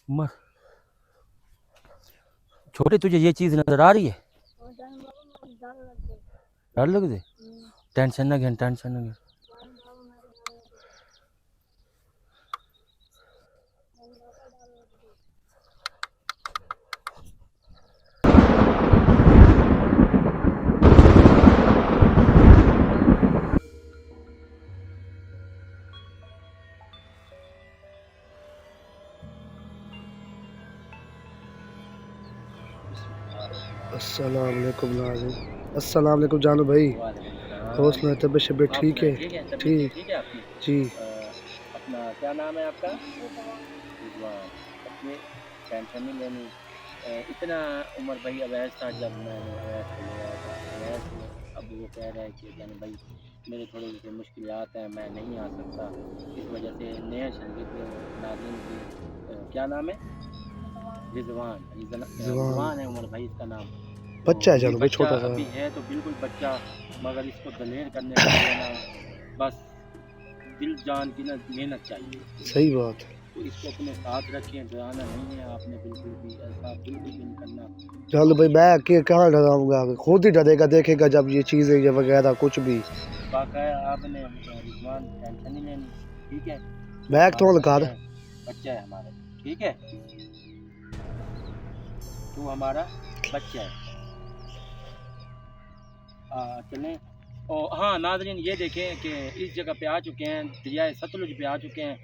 मर छोटे, तुझे ये चीज़ नज़र आ रही है? डर लग दे, टेंशन ना घेन, टेंशन ना घेन। अस्सलाम वालेकुम नाज़रीन, अस्सलाम वालेकुम जानू भाई। और सुनाए तबीयत शबीयत ठीक है? ठीक ठीक है आपकी? जी। अपना क्या नाम है आपका? रिजवान। बच्चे, टेंशन नहीं लेनी। इतना उमर भाई अवैस था जब मैंने अवैस को ले आया था। अवैस अब वो कह रहा है कि जाने भाई मेरे थोड़े से मुश्किलात हैं, मैं नहीं आ सकता। इस वजह से नया शरीक नाज़रीन की क्या नाम है? रिजवान। जवान रिजवान है उमर भाई इसका नाम। तो बच्चा है ये जानू भाई, बच्चा छोटा सा। अभी है तो बिल्कुल बच्चा, मगर इसको दलेर करने के लिए ना बस दिल जान की ना मेहनत चाहिए। सही बात है तो इसको अपने साथ रखें, डराना नहीं है आपने बिल्कुल भी, ऐसा बिल्कुल भी नहीं करना। जानू भाई, मैं के कहाँ डराऊंगा, खुद ही डरेगा देखेगा जब ये चीज़ें ये वगैरह कुछ भी। बाकाया आपने रिजवान टेंशन नहीं लेनी, ठीक है? तू बैग हमारा तो लगा बच्चा है, बच्चा है हमारा, ठीक है? तू हमारा बच्चा है। चलें। और हाँ नाज़रीन, ये देखें कि इस जगह पे आ चुके हैं, दरियाए सतलुज पे आ चुके हैं।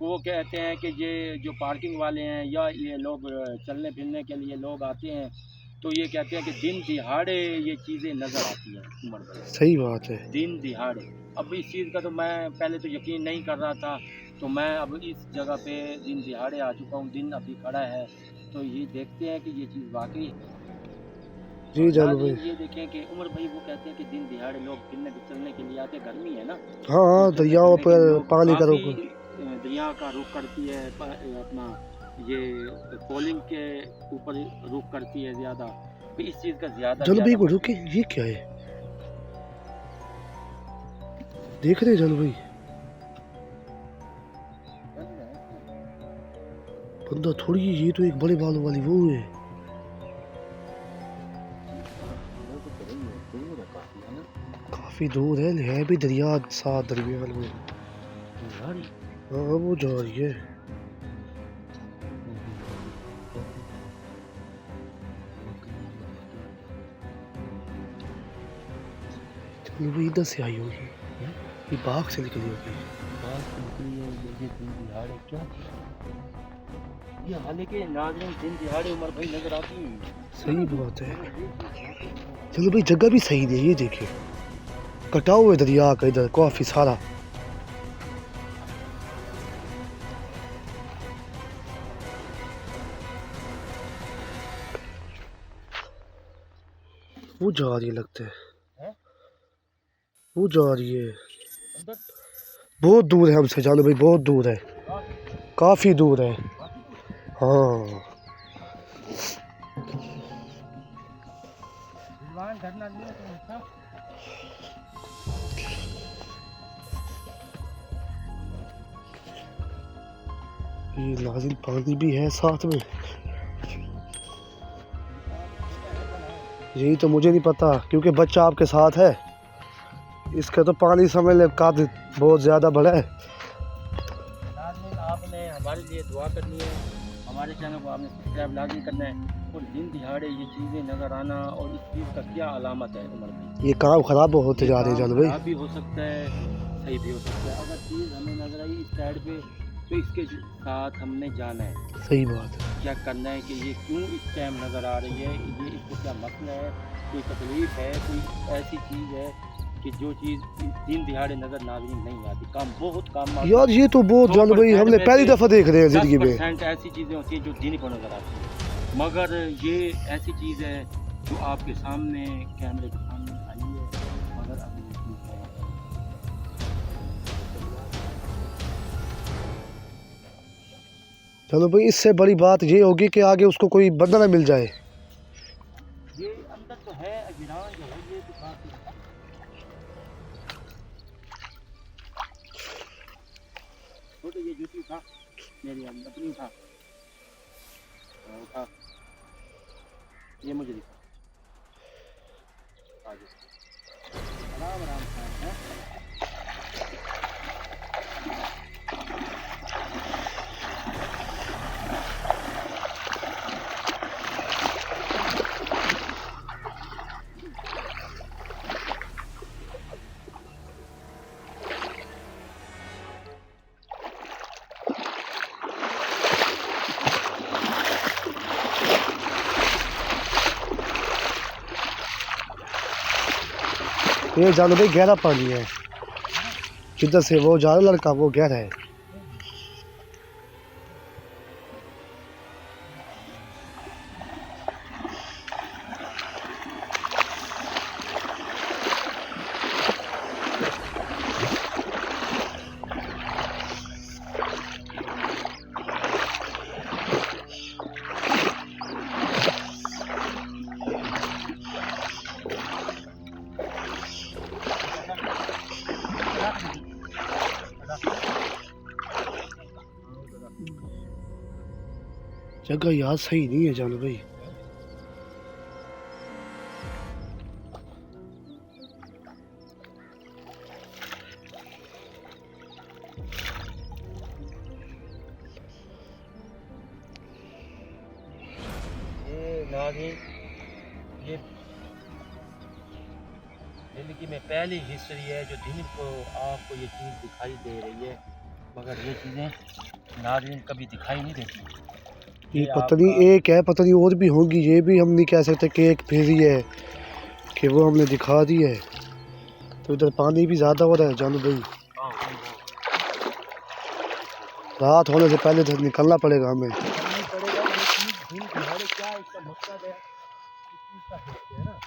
वो कहते हैं कि ये जो पार्किंग वाले हैं या ये लोग चलने फिरने के लिए लोग आते हैं, तो ये कहते हैं कि दिन दिहाड़े ये चीज़ें नज़र आती हैं उमर भाई, सही बात है। दिन दिहाड़े। अब इस चीज़ का तो मैं पहले तो यकीन नहीं कर रहा था, तो मैं अब इस जगह पे दिन दिहाड़े आ चुका हूँ, दिन अभी खड़ा है, तो ये देखते हैं कि ये चीज़ वाकई। जी और जानू भाई। नाज़रीन ये देखें कि उमर भाई वो कहते हैं कि दिन दिहाड़े लोग फिरने चलने के लिए आते, गर्मी है ना, हाँ तो हाँ, चलने दरियाओं फिरने के लिए पर लोग पानी काफ़ी करो। दरिया का रुख करती है, अपना ये पोलिंग के ऊपर रुख करती है ज़्यादा, तो इस चीज़ का ज़्यादा जानू भाई ज़्यादा को रुके, मसला ये क्या है देख रहे हैं जानू भाई? बंदा थोड़ी है, ये तो एक बड़े बालों वाली वो है। काफी दूर है भी दरिया साथ दरमियान में। हाँ वो जा रही है। जानू भाई इधर से आई होगी, ये बाग से निकली होगी। क्या ये हालांकि नाज़रीन दिन दिहाड़े उमर भाई नजर आती है। सही बात है। चलो भाई जगह भी सही है, ये देखिए कटाव हुए दरिया का इधर काफी सारा। वो जा रही है लगता है, वो जा रही है। बहुत दूर है हमसे जानो भाई, बहुत दूर है, काफी दूर है। हाँ ये नाजिल पानी भी है साथ में, यही तो मुझे नहीं पता क्योंकि बच्चा आपके साथ है। इसका तो पानी समझ ले काफी बहुत ज्यादा बड़ा है। आपने हमारे लिए दुआ करनी है, हमारे चैनल को आपने सब्सक्राइब लाजमी करना है। और दिन दिहाड़े ये चीज़ें नज़र आना और इस चीज़ का क्या अलामत है उमर भाई? ये काम खराब होते ये जा रहे हैं काम जानो भाई। खराब भी हो सकता है, सही भी हो सकता है। अगर चीज़ हमें नज़र आई इस साइड पे, तो इसके साथ हमने जाना है, सही बात है। क्या करना है कि ये क्यों इस टाइम नज़र आ रही है, ये इसको क्या मसला है, कोई तकलीफ़ है, कोई ऐसी चीज़ है कि जो चीज़ दिन दिहाड़े नज़र नाज़रीन नहीं आती। काम बहुत काम यार ये तो बहुत जानो भाई, हमने पहली दफा देख रहे हैं जिंदगी में। 10% ऐसी चीज़ें होती हैं जो दिन को नज़र आती है, मगर ये ऐसी चीज़ है जो आपके सामने कैमरे के सामने आई है, मगर अभी ये चीज़ है। चलो भाई, इससे बड़ी बात ये होगी कि आगे उसको कोई बंदा ना मिल जाए। ये अंदर तो है गिरान जो है, ये तो काफी छोटे, ये जूती था मेरी अपनी था, ये मुझे दिखा, आगे आराम आराम से है। ये जानो भाई गहरा पानी है, जिधर से वो जा रहा लड़का वो गहरा है। जगह यार सही नहीं है जानो भाई। ये नाज़रीन, ये ज़िंदगी में पहली हिस्ट्री है जो दिन को आपको ये चीज़ दिखाई दे रही है, मगर ये चीज़ें नाज़रीन कभी दिखाई नहीं देती। ये ये पता नहीं आपका एक है, पता नहीं और भी होंगी, ये भी हम नहीं कह सकते कि एक फिर है कि वो हमने दिखा दी है। तो इधर पानी भी ज़्यादा हो रहा है जानो भाई, रात होने से पहले तो निकलना पड़ेगा हमें। करना ही पड़ेगा। ये चीज़ दिन दिहाड़े क्या इसका मकसद है, इस चीज़ का हिस्सा है ना।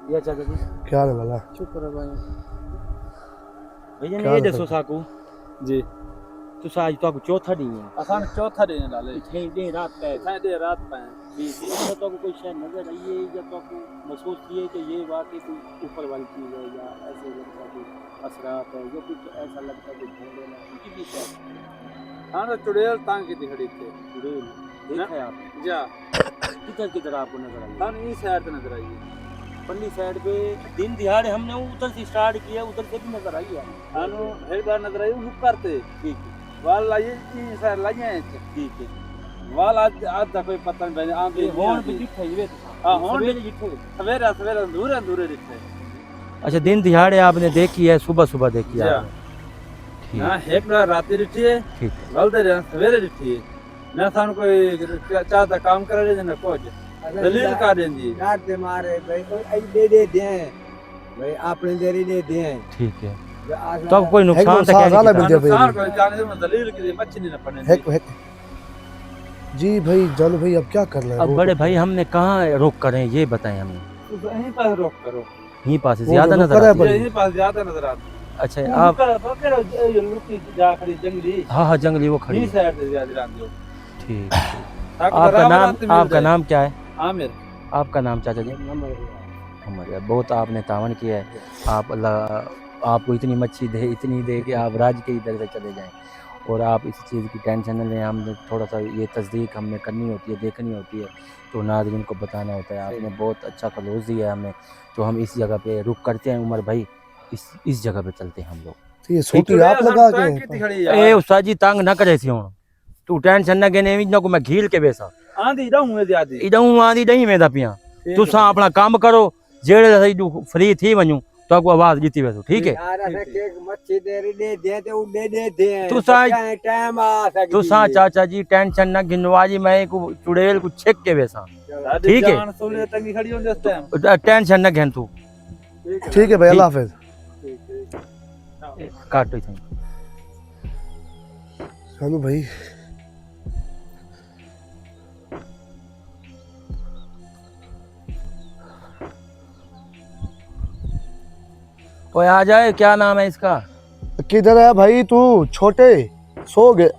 ये चाचा जी क्या हाल है भला? शुक्र है भाई भैया क्या ने ये हाल है? दसो साकू जी तुसा आज तो चौथा दिन है असान चौथा दिन डाले इतने दिन रात का इतना देर रात पाए इसमें तो कोई शय नजर आई है या तो आपको महसूस किए कि ये वाकई कोई ऊपर वाली चीज है या ऐसे लगता है कोई असरात है या कुछ ऐसा लगता है कि ढूंढे ना कुछ भी है हाँ तो चुड़ैल तांग की दिखड़ी थे चुड़ैल देखा है आप जा किधर आपको नजर आई तान इस साइड से नजर आई है पल्ली साइड पे दिन दिहाड़े हमने उधर से स्टार्ट किया उधर से भी नजर आई है तानो एक बार नजर आई ऊपर थे ठीक है वाल लाइए इस साइड लाइए ठीक है वाल आज आज तक कोई पता नहीं बने आंख ये होन भी दिखे ये हां होन भी दिखे सवेरे सवेरे दूर दिखते अच्छा दिन दिहाड़े आपने देखी है सुबह सुबह देखी है जी। ठीक हां एक बार रात दिखती है ठीक गलते रह सवेरे दिखती है ना थान कोई चाहता काम कर रहे ना कुछ दलील का देंदी रात दे मारे भाई आई दे दे भाई आपने देरी दे दे ठीक है आज तो अब कोई नुकसान तो नुकसान ज़्यादा मिल क्या गया नुकसान भाई। कोई जाने दे दलील की मच्छी नहीं ना पड़ने हेक हेक जी भाई जानो भाई अब क्या कर रहे हैं? अब बड़े भाई हमने कहाँ रोक करें ये बताएं हमें यहीं पास रोक करो यहीं पास वो ज्यादा जो नजर रुक रहा है आती है। यहीं पास ज्यादा नजर आती अच्छा है आप ये लुकी जा खड़ी जंगली हाँ जंगली वो खड़ी यहीं है। साइड से ज्यादा आती हो ठीक ताकि आपका बराबर नाम आदमी मिल आपका जाए। नाम क्या है आमिर आपका नाम चाचा जी हमारे बहुत आपने तावन किया है आप अल्लाह आपको इतनी मच्छी दे इतनी दे कि आप राज के इधर से चले जाएं और आप इस चीज़ की टेंशन न लें हमने थोड़ा सा ये तस्दीक हमें करनी होती है देखनी होती है तो नाज़रीन को बताना होता है आपने बहुत अच्छा क्लोज दिया है हमें तो हम इस जगह पे रुक करते हैं उमर भाई इस जगह पे चलते हैं हम लोग तो ये सूटी आप लगा के ए उस्ताद जी तंग ना करे सी हुण तू टेंशन न गेने इन्ना को मैं घील के बेसा आंधी रहूं ज्यादा इडऊं आंदी नहीं वेंदा पिया तुसां अपना काम करो जेड़े सही फ्री थी वञूं तो आपको आवाज ॾिती वेंदो ठीक है यार असा के मच्छी देरी दे ते उ दे तुसा टाइम आ सकती तुसां चाचा जी टेंशन न गिनवा जी मैं को चुड़ैल को छेक के वेसा ठीक है। जान सोने तंगी खड़ी होंदे उस टाइम टेंशन न घेन तू ठीक है भाई अल्लाह हाफिज काटो इथं जानो भाई ओए आ जाए क्या नाम है इसका किधर है भाई तू छोटे सो गए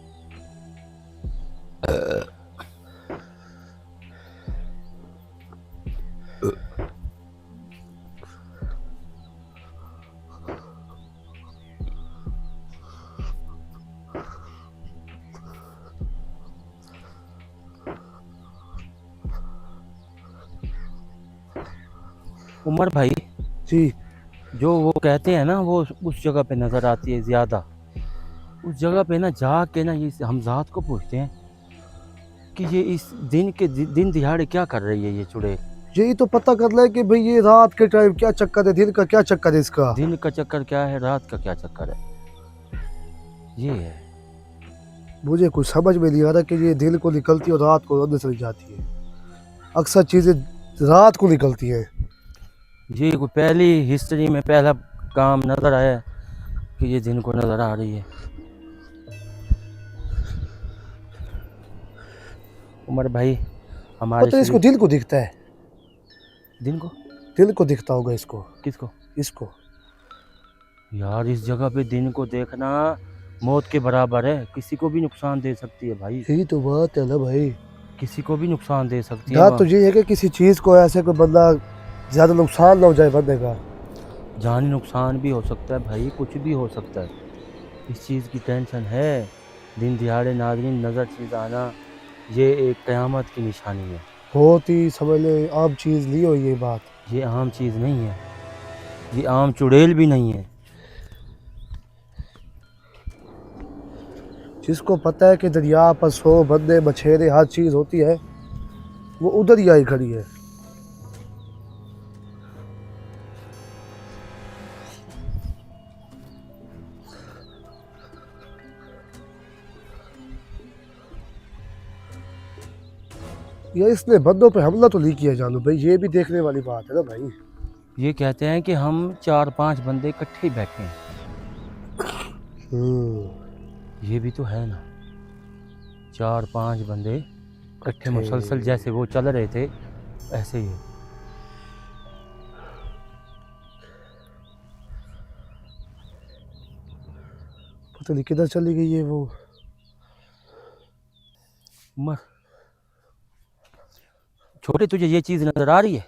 उमर भाई जी जो वो कहते हैं ना वो उस जगह पे नजर आती है ज्यादा उस जगह पे ना जाके ना ये हम ज़ात को पूछते हैं कि ये इस दिन दिहाड़े क्या कर रही है ये चुड़ैल यही तो पता कर रहे हैं कि भाई ये रात के टाइम क्या चक्कर है दिन का क्या चक्कर है इसका दिन का चक्कर क्या है रात का क्या चक्कर है ये है मुझे कुछ समझ में नहीं आ रहा कि ये दिन को निकलती है और रात को अंदर चली जाती है अक्सर चीजें रात को निकलती है ये कोई पहली हिस्ट्री में पहला काम नजर आया कि ये दिन को नजर आ रही है उमर भाई हमारे तो इसको दिल को दिखता है दिन को दिल को दिखता होगा इसको किसको इसको यार इस जगह पे दिन को देखना मौत के बराबर है किसी को भी नुकसान दे सकती है भाई यही तो बात है ना भाई किसी को भी नुकसान दे सकती है बात तो ये है कि किसी चीज को ऐसे कोई बंदा ज्यादा नुकसान ना हो जाए बंदे का जानी नुकसान भी हो सकता है भाई कुछ भी हो सकता है इस चीज़ की टेंशन है दिन दिहाड़े नाज़रीन नज़र चीज़ आना ये एक क़यामत की निशानी है बहुत ही समझ ले आम चीज ली हो ये बात ये आम चीज़ नहीं है ये आम चुड़ैल भी नहीं है जिसको पता है कि दरिया पर 100 बंदे मछेरे हर चीज होती है वो उधर ही आई खड़ी है या इसने बंदों पे हमला तो नहीं किया जानू भाई ये भी देखने वाली बात है ना भाई ये कहते हैं कि हम 4-5 बंदे इकट्ठे ही बैठे हैं ये भी तो है ना 4-5 बंदे इकट्ठे मुसलसल जैसे वो चल रहे थे ऐसे ही पता नहीं किधर चली गई है वो। उमर छोटे, तुझे ये चीज नजर आ रही है?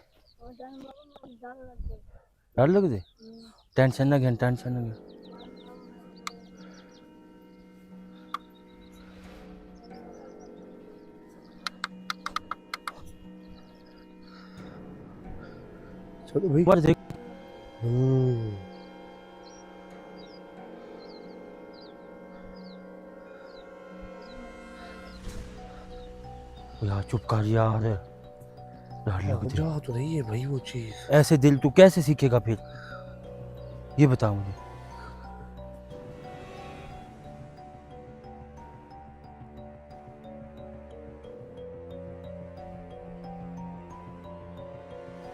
डर लग दे, टेंशन ना घेन, टेंशन ना घेन। चलो भाई। उमर देख, यार चुप कर यार, डर लग दे। जा तो रही है भाई वो चीज। ऐसे दिल तू कैसे सीखेगा फिर, ये बता मुझे।